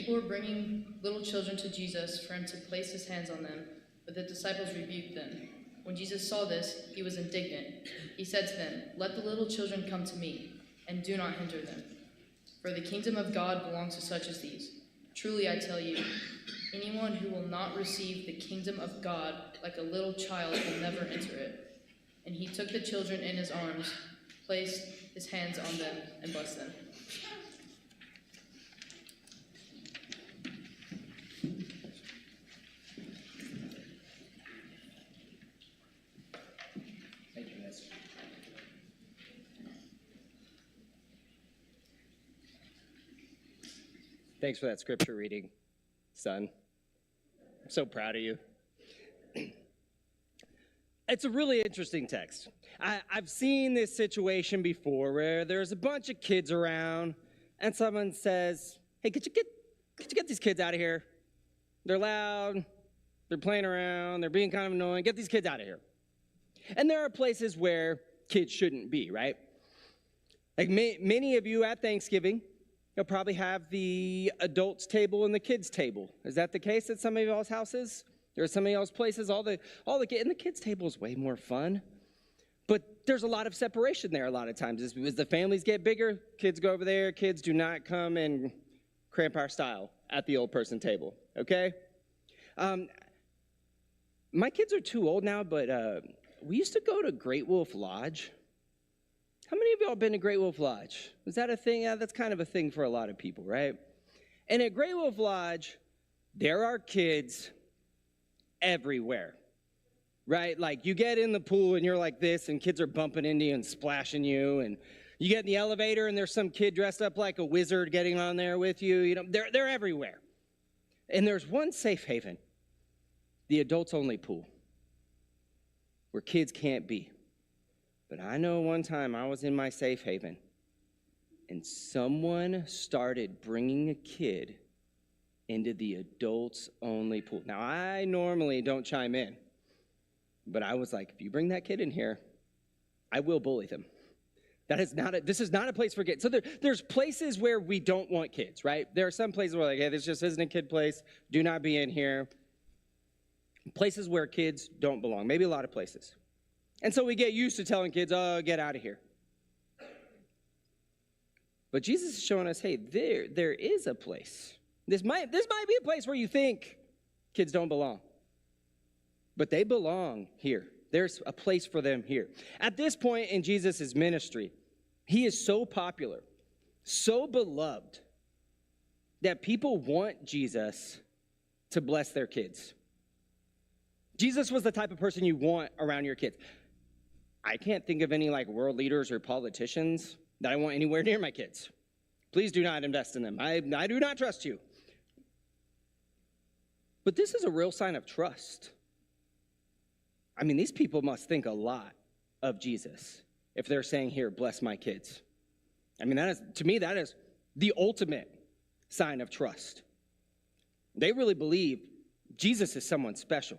people were bringing little children to Jesus for him to place his hands on them, but the disciples rebuked them. When Jesus saw this, he was indignant. He said to them, "Let the little children come to me, and do not hinder them, for the kingdom of God belongs to such as these. Truly I tell you, anyone who will not receive the kingdom of God like a little child will never enter it." And he took the children in his arms, placed his hands on them, and blessed them. Thanks for that scripture reading, son. I'm so proud of you. It's a really interesting text. I've seen this situation before where there's a bunch of kids around and someone says, "Hey, could you get these kids out of here? They're loud, they're playing around, they're being kind of annoying. Get these kids out of here." And there are places where kids shouldn't be, right? Like many of you at Thanksgiving, you'll probably have the adults table and the kids table. Is that the case at some of y'all's houses? Or some of y'all's places? And the kids table is way more fun. But there's a lot of separation there a lot of times. As the families get bigger, kids go over there. Kids do not come and cramp our style at the old person table, okay? My kids are too old now, but we used to go to Great Wolf Lodge. How many of y'all been to Great Wolf Lodge? Is that a thing? Yeah, that's kind of a thing for a lot of people, right? And at Great Wolf Lodge, there are kids everywhere, right? Like you get in the pool and you're like this and kids are bumping into you and splashing you, and you get in the elevator and there's some kid dressed up like a wizard getting on there with you. You know, they're everywhere. And there's one safe haven, the adults only pool, where kids can't be. But I know one time I was in my safe haven and someone started bringing a kid into the adults only pool. Now, I normally don't chime in, but I was like, if you bring that kid in here, I will bully them. This is not a place for kids. So there's places where we don't want kids, right? There are some places where like, hey, this just isn't a kid place. Do not be in here. Places where kids don't belong. Maybe a lot of places. And so we get used to telling kids, oh, get out of here. But Jesus is showing us, hey, there is a place. This might be a place where you think kids don't belong. But they belong here. There's a place for them here. At this point in Jesus' ministry, he is so popular, so beloved, that people want Jesus to bless their kids. Jesus was the type of person you want around your kids. I can't think of any like world leaders or politicians that I want anywhere near my kids. Please do not invest in them. I do not trust you. But this is a real sign of trust. I mean, these people must think a lot of Jesus if they're saying, here, bless my kids. I mean, to me, that is the ultimate sign of trust. They really believe Jesus is someone special.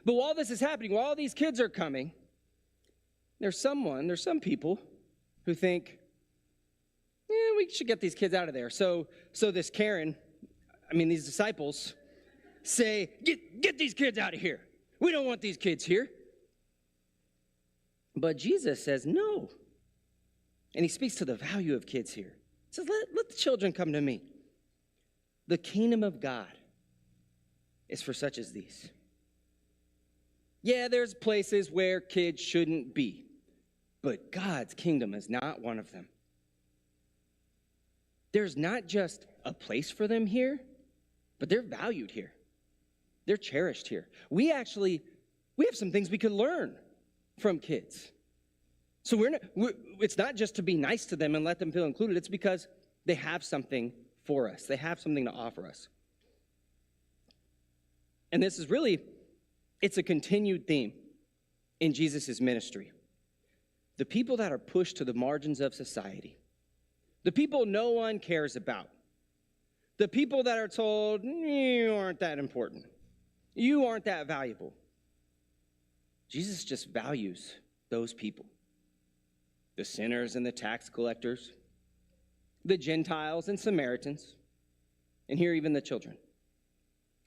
But while this is happening, while these kids are coming, there's some people who think, we should get these kids out of there. So these disciples say, get these kids out of here. We don't want these kids here. But Jesus says no. And he speaks to the value of kids here. He says, let the children come to me. The kingdom of God is for such as these. Yeah, there's places where kids shouldn't be, but God's kingdom is not one of them. There's not just a place for them here, but they're valued here. They're cherished here. We have some things we could learn from kids. So it's not just to be nice to them and let them feel included. It's because they have something for us. They have something to offer us. And this is really, it's a continued theme in Jesus' ministry. The people that are pushed to the margins of society. The people no one cares about. The people that are told, you aren't that important. You aren't that valuable. Jesus just values those people. The sinners and the tax collectors. The Gentiles and Samaritans. And here, even the children.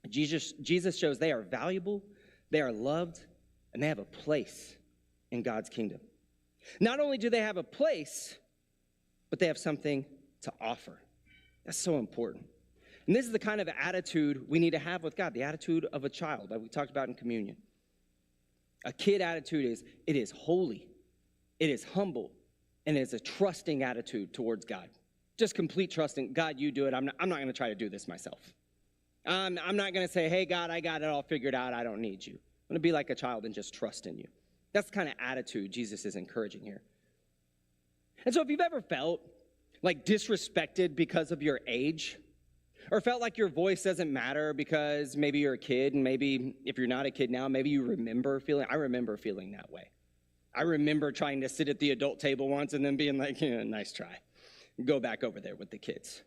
Jesus shows they are valuable, they are loved, and they have a place in God's kingdom. Not only do they have a place, but they have something to offer. That's so important. And this is the kind of attitude we need to have with God, the attitude of a child, like we talked about in communion. A kid attitude is, it is holy, it is humble, and it is a trusting attitude towards God. Just complete trusting. God, you do it. I'm not going to try to do this myself. I'm not going to say, hey, God, I got it all figured out. I don't need you. I'm going to be like a child and just trust in you. That's the kind of attitude Jesus is encouraging here. And so if you've ever felt like disrespected because of your age, or felt like your voice doesn't matter because maybe you're a kid, and maybe if you're not a kid now, maybe you remember feeling, I remember feeling that way. I remember trying to sit at the adult table once and then being like, yeah, nice try. Go back over there with the kids.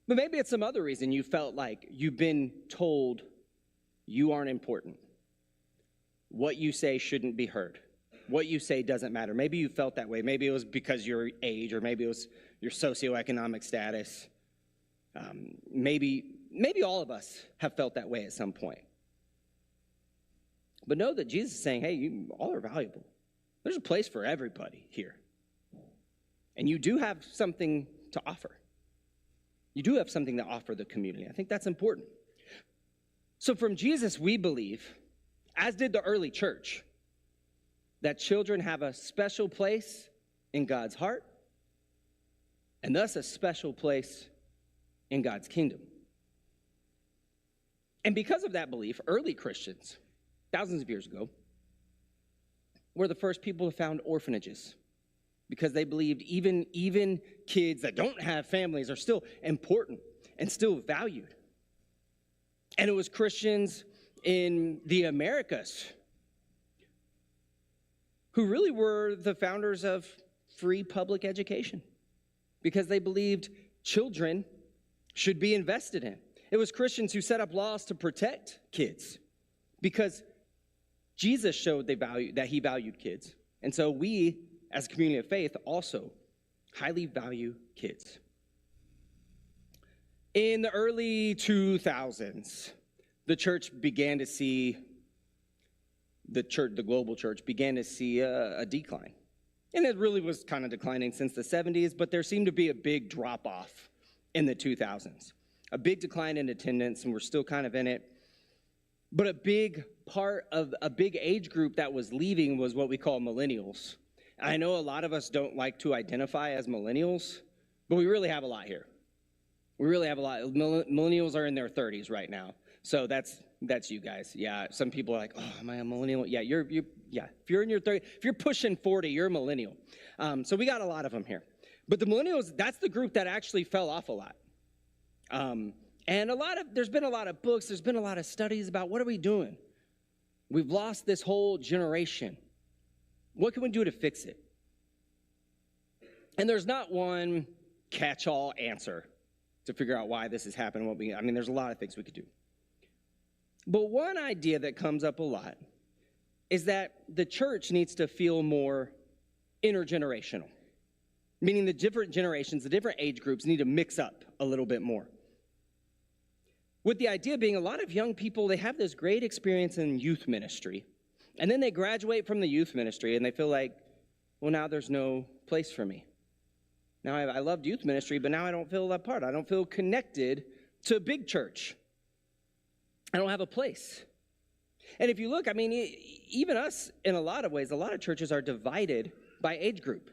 But maybe it's some other reason you felt like you've been told you aren't important. What you say shouldn't be heard. What you say doesn't matter. Maybe you felt that way. Maybe it was because your age, or maybe it was your socioeconomic status. Maybe all of us have felt that way at some point. But know that Jesus is saying, hey, you all are valuable. There's a place for everybody here. And you do have something to offer. You do have something to offer the community. I think that's important. So from Jesus, we believe, as did the early church, that children have a special place in God's heart, and thus a special place in God's kingdom. And because of that belief, early Christians, thousands of years ago, were the first people to found orphanages, because they believed even kids that don't have families are still important and still valued. And it was Christians in the Americas who really were the founders of free public education, because they believed children should be invested in. It was Christians who set up laws to protect kids, because Jesus showed that he valued kids. And so we, as a community of faith, also highly value kids. In the early 2000s, the global church began to see a decline. And it really was kind of declining since the 70s, but there seemed to be a big drop-off in the 2000s. A big decline in attendance, and we're still kind of in it. But a big part of a big age group that was leaving was what we call millennials. I know a lot of us don't like to identify as millennials, but we really have a lot here. We really have a lot. Millennials are in their 30s right now. So that's you guys. Yeah, some people are like, oh, am I a millennial? Yeah, if you're in your 30s, if you're pushing 40, you're a millennial. So we got a lot of them here. But the millennials, that's the group that actually fell off a lot. And there's been a lot of books, there's been a lot of studies about what are we doing? We've lost this whole generation. What can we do to fix it? And there's not one catch-all answer to figure out why this has happened. There's a lot of things we could do. But one idea that comes up a lot is that the church needs to feel more intergenerational, meaning the different generations, the different age groups need to mix up a little bit more. With the idea being a lot of young people, they have this great experience in youth ministry, and then they graduate from the youth ministry and they feel like, well, now there's no place for me. Now I loved youth ministry, but now I don't feel that part. I don't feel connected to a big church. I don't have a place. And if you look, even us, in a lot of ways, a lot of churches are divided by age group,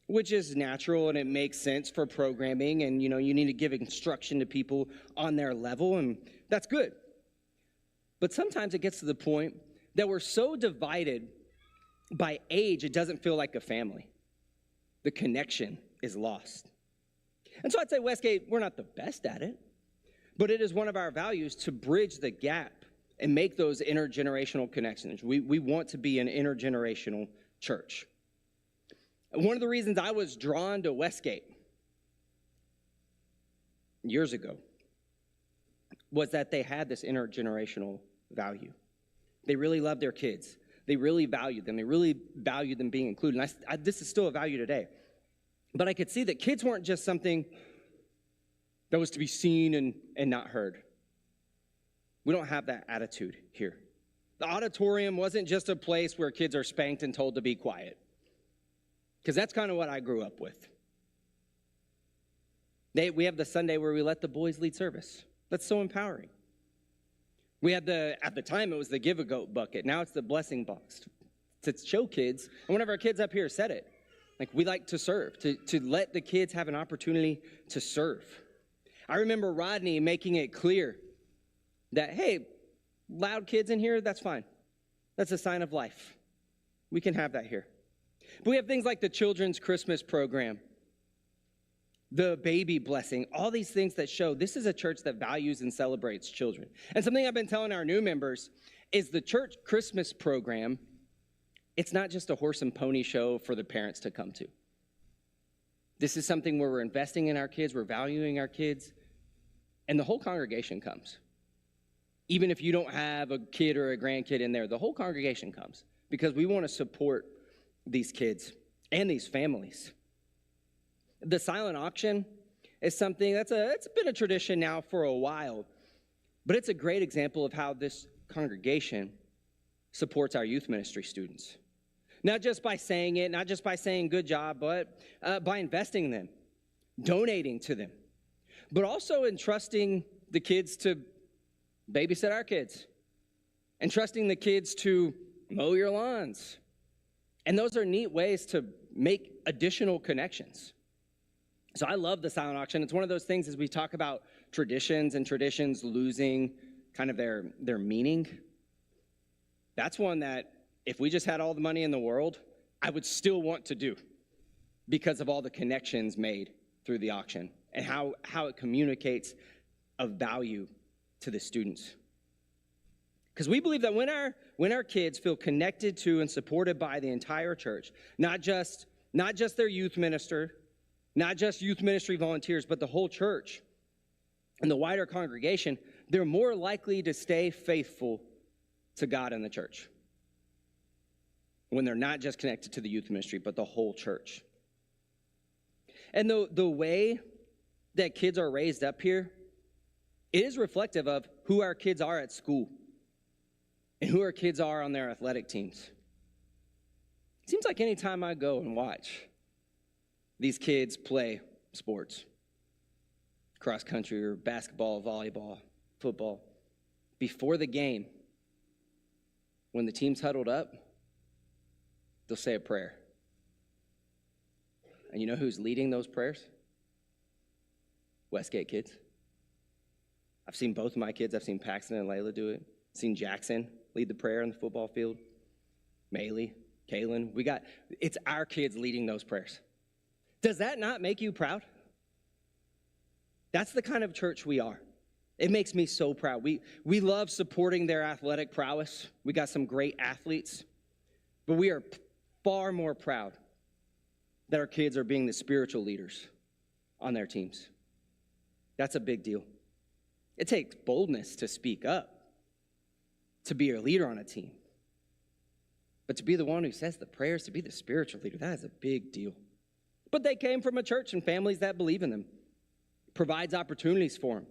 which is natural and it makes sense for programming, and you need to give instruction to people on their level, and that's good. But sometimes it gets to the point that we're so divided by age, it doesn't feel like a family. The connection is lost. And so I'd say Westgate, we're not the best at it, but it is one of our values to bridge the gap and make those intergenerational connections. We want to be an intergenerational church. One of the reasons I was drawn to Westgate years ago was that they had this intergenerational value. They really loved their kids. They really valued them. They really valued them being included. And this is still a value today. But I could see that kids weren't just something that was to be seen and not heard. We don't have that attitude here. The auditorium wasn't just a place where kids are spanked and told to be quiet, because that's kind of what I grew up with. We have the Sunday where we let the boys lead service. That's so empowering. We had at the time, it was the Give a Goat bucket. Now it's the blessing box to show kids. And one of our kids up here said it. Like, we like to serve, to let the kids have an opportunity to serve. I remember Rodney making it clear that, hey, loud kids in here, that's fine. That's a sign of life. We can have that here. But we have things like the Children's Christmas program, the baby blessing, all these things that show this is a church that values and celebrates children. And something I've been telling our new members is the church Christmas program, it's not just a horse and pony show for the parents to come to. This is something where we're investing in our kids, we're valuing our kids, and the whole congregation comes. Even if you don't have a kid or a grandkid in there, the whole congregation comes because we want to support these kids and these families. The silent auction is something it's been a tradition now for a while, but it's a great example of how this congregation supports our youth ministry students. Not just by saying it, not just by saying good job, but by investing in them, donating to them, but also entrusting the kids to babysit our kids, and trusting the kids to mow your lawns. And those are neat ways to make additional connections. So I love the silent auction. It's one of those things as we talk about traditions and traditions losing kind of their meaning. That's one that if we just had all the money in the world, I would still want to do because of all the connections made through the auction and how it communicates of value to the students. Because we believe that when our kids feel connected to and supported by the entire church, not just their youth minister, not just youth ministry volunteers, but the whole church and the wider congregation, they're more likely to stay faithful to God and the church when they're not just connected to the youth ministry, but the whole church. And the way that kids are raised up here, it is reflective of who our kids are at school and who our kids are on their athletic teams. It seems like any time I go and watch these kids play sports, cross country or basketball, volleyball, football, before the game, when the team's huddled up, they'll say a prayer. And you know who's leading those prayers? Westgate kids. I've seen both of my kids. I've seen Paxton and Layla do it. I've seen Jackson lead the prayer on the football field. Maylee, Kaylin. It's our kids leading those prayers. Does that not make you proud? That's the kind of church we are. It makes me so proud. We love supporting their athletic prowess. We got some great athletes. But we are far more proud that our kids are being the spiritual leaders on their teams. That's a big deal. It takes boldness to speak up, to be a leader on a team. But to be the one who says the prayers, to be the spiritual leader, that is a big deal. But they came from a church and families that believe in them, provides opportunities for them,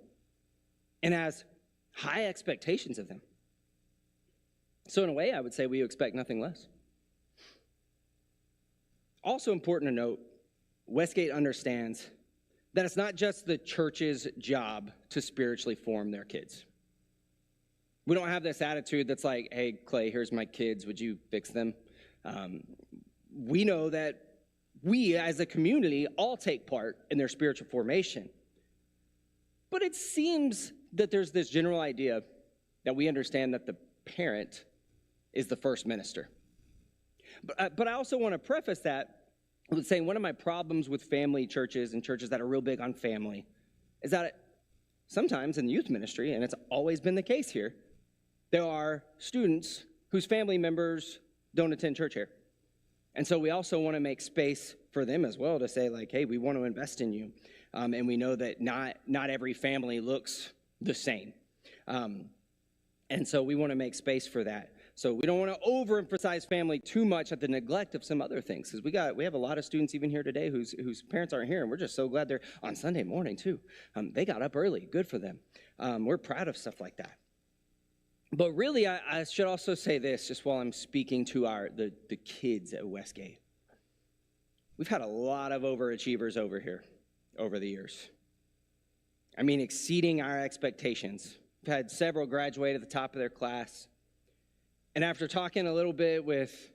and has high expectations of them. So in a way, I would say we expect nothing less. Also important to note, Westgate understands that it's not just the church's job to spiritually form their kids. We don't have this attitude that's like, hey, Clay, here's my kids, would you fix them? We know that we as a community all take part in their spiritual formation. But it seems that there's this general idea that we understand that the parent is the first minister. But I also want to preface that with saying one of my problems with family churches and churches that are real big on family is that sometimes in youth ministry, and it's always been the case here, there are students whose family members don't attend church here. And so we also want to make space for them as well to say, like, hey, we want to invest in you. And we know that not every family looks the same. And so we want to make space for that. So we don't want to overemphasize family too much at the neglect of some other things, because we have a lot of students even here today whose parents aren't here, and we're just so glad they're on Sunday morning too. They got up early. Good for them. We're proud of stuff like that. But really, I should also say this, just while I'm speaking to the kids at Westgate. We've had a lot of overachievers over here over the years. I mean, exceeding our expectations. We've had several graduate at the top of their class. And after talking a little bit with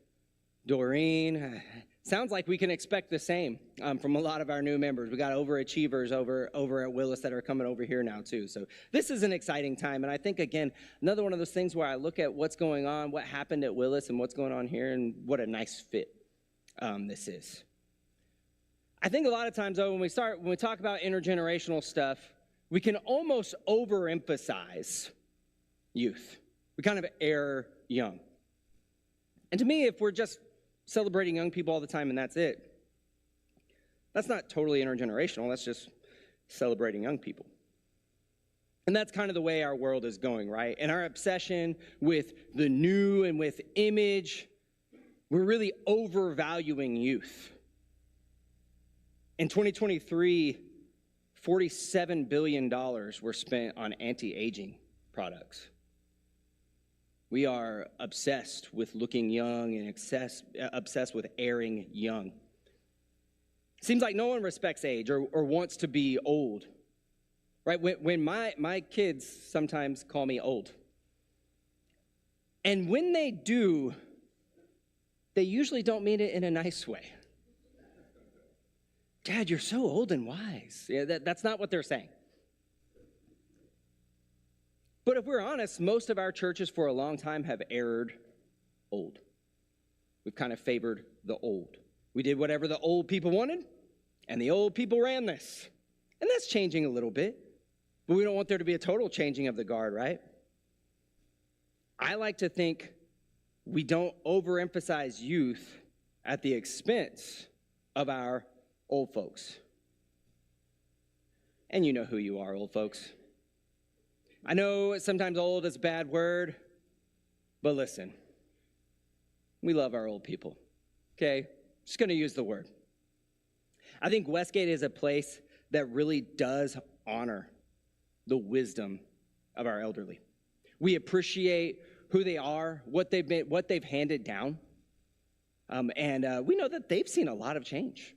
Doreen, sounds like we can expect the same from a lot of our new members. We got overachievers over at Willis that are coming over here now too. So this is an exciting time. And I think, again, another one of those things where I look at what's going on, what happened at Willis and what's going on here, and what a nice fit this is. I think a lot of times, though, when we talk about intergenerational stuff, we can almost overemphasize youth. We kind of err young. And to me, if we're just celebrating young people all the time and that's it, that's not totally intergenerational. That's just celebrating young people. And that's kind of the way our world is going, right? And our obsession with the new and with image, we're really overvaluing youth. In 2023, $47 billion were spent on anti-aging products. We are obsessed with looking young and obsessed with airing young. Seems like no one respects age or wants to be old, right? When my kids sometimes call me old. And when they do, they usually don't mean it in a nice way. Dad, you're so old and wise. Yeah, that's not what they're saying. But if we're honest, most of our churches for a long time have erred old. We've kind of favored the old. We did whatever the old people wanted, and the old people ran this. And that's changing a little bit, but we don't want there to be a total changing of the guard, right? I like to think we don't overemphasize youth at the expense of our old folks. And you know who you are, old folks. I know sometimes old is a bad word, but listen, we love our old people, okay? Just going to use the word. I think Westgate is a place that really does honor the wisdom of our elderly. We appreciate who they are, what they've handed down, and we know that they've seen a lot of change.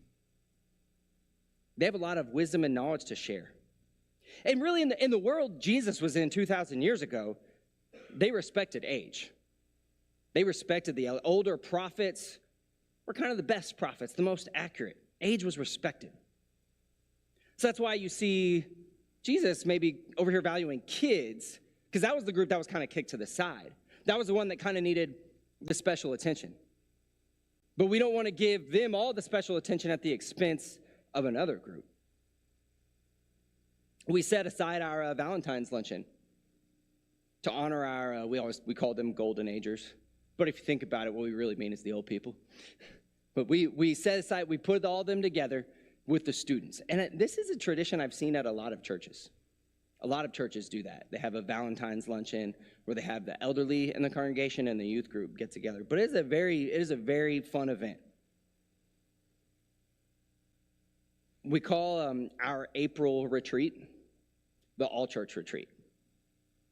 They have a lot of wisdom and knowledge to share. And really, in the world Jesus was in 2,000 years ago, they respected age. They respected the older prophets were kind of the best prophets, the most accurate. Age was respected. So that's why you see Jesus maybe over here valuing kids, because that was the group that was kind of kicked to the side. That was the one that kind of needed the special attention. But we don't want to give them all the special attention at the expense of another group. We set aside our Valentine's luncheon to honor our, we call them golden agers. But if you think about it, what we really mean is the old people. But we set aside, we put all them together with the students. And this is a tradition I've seen at a lot of churches. A lot of churches do that. They have a Valentine's luncheon where they have the elderly in the congregation and the youth group get together. But it is a very fun event. We call our April retreat the all-church retreat.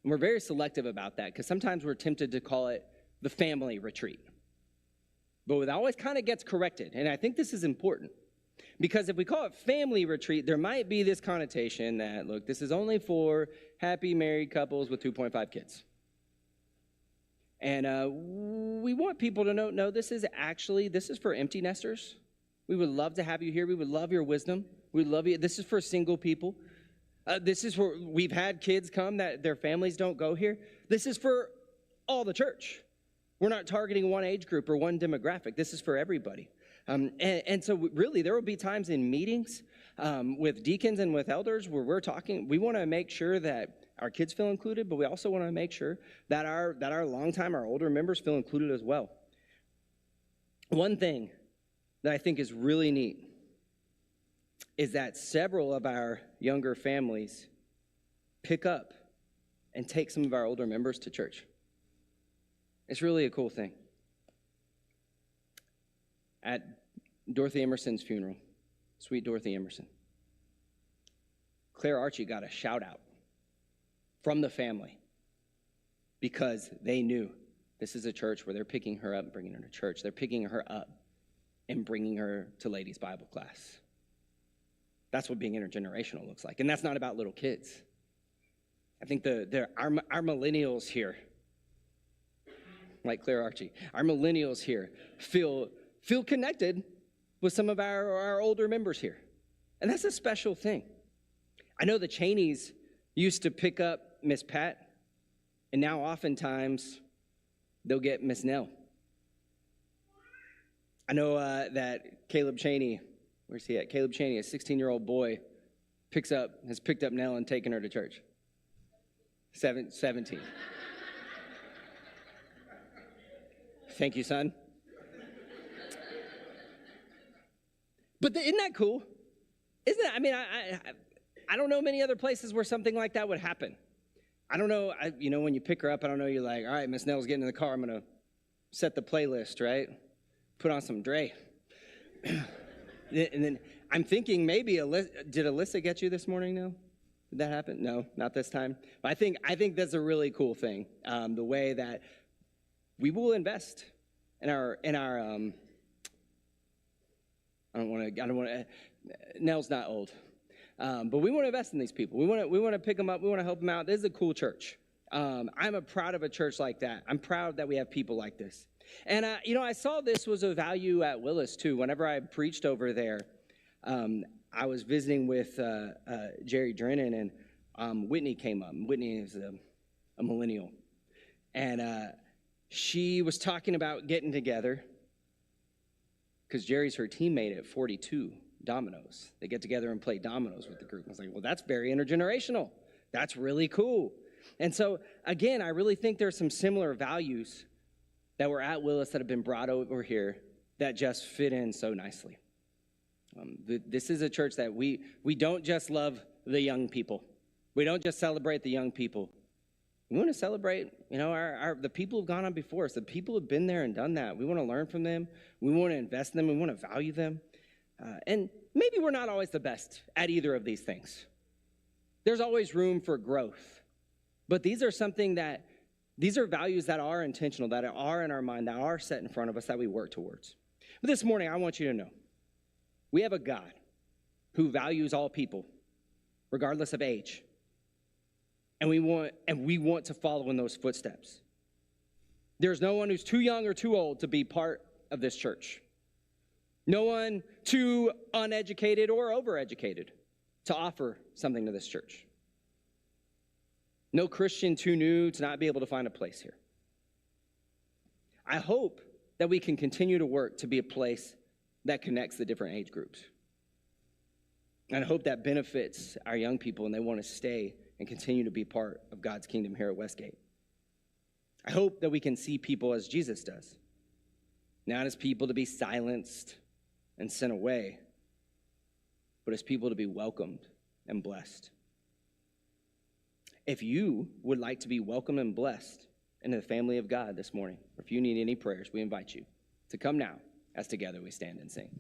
And we're very selective about that because sometimes we're tempted to call it the family retreat. But it always kind of gets corrected, and I think this is important. Because if we call it family retreat, there might be this connotation that, look, this is only for happy married couples with 2.5 kids. And we want people to know, no, this is for empty nesters. We would love to have you here. We would love your wisdom. We love you. This is for single people. This is where we've had kids come that their families don't go here. This is for all the church. We're not targeting one age group or one demographic. This is for everybody. And so really there will be times in meetings with deacons and with elders where we're talking. We want to make sure that our kids feel included, but we also want to make sure that our older members feel included as well. One thing that I think is really neat is that several of our younger families pick up and take some of our older members to church. It's really a cool thing. At Dorothy Emerson's funeral, sweet Dorothy Emerson, Claire Archie got a shout out from the family because they knew this is a church where they're picking her up and bringing her to church. They're picking her up and bringing her to ladies' Bible class. That's what being intergenerational looks like. And that's not about little kids. I think our millennials here, like Claire Archie, our millennials here feel connected with some of our older members here. And that's a special thing. I know the Cheneys used to pick up Miss Pat, and now oftentimes they'll get Miss Nell. I know that Caleb Cheney, where's he at? Caleb Cheney, a 16-year-old boy, has picked up Nell and taken her to church. 17. Thank you, son. But isn't that cool? Isn't it? I mean, I don't know many other places where something like that would happen. I don't know, when you pick her up, I don't know, you're like, all right, Miss Nell's getting in the car. I'm going to set the playlist, right? Put on some Dre. And then I'm thinking maybe, did Alyssa get you this morning, Nell? Did that happen? No, not this time. But I think that's a really cool thing, the way that we will invest in our I don't want to, Nell's not old. But we want to invest in these people. We want to pick them up. We want to help them out. This is a cool church. I'm proud of a church like that. I'm proud that we have people like this. And, I saw this was a value at Willis, too. Whenever I preached over there, I was visiting with Jerry Drennan, and Whitney came up. Whitney is a millennial. And she was talking about getting together because Jerry's her teammate at 42. Dominoes. They get together and play dominoes with the group. I was like, well, that's very intergenerational. That's really cool. And so, again, I really think there's some similar values that were at Willis that have been brought over here that just fit in so nicely. This is a church that we don't just love the young people. We don't just celebrate the young people. We want to celebrate, the people who've gone on before us. The people who've been there and done that. We want to learn from them. We want to invest in them. We want to value them. And maybe we're not always the best at either of these things. There's always room for growth. But these are values that are intentional, that are in our mind, that are set in front of us, that we work towards. But this morning, I want you to know, we have a God who values all people, regardless of age. And we want to follow in those footsteps. There's no one who's too young or too old to be part of this church. No one too uneducated or overeducated to offer something to this church. No Christian too new to not be able to find a place here. I hope that we can continue to work to be a place that connects the different age groups. And I hope that benefits our young people and they want to stay and continue to be part of God's kingdom here at Westgate. I hope that we can see people as Jesus does, not as people to be silenced and sent away, but as people to be welcomed and blessed. If you would like to be welcomed and blessed into the family of God this morning, or if you need any prayers, we invite you to come now as together we stand and sing.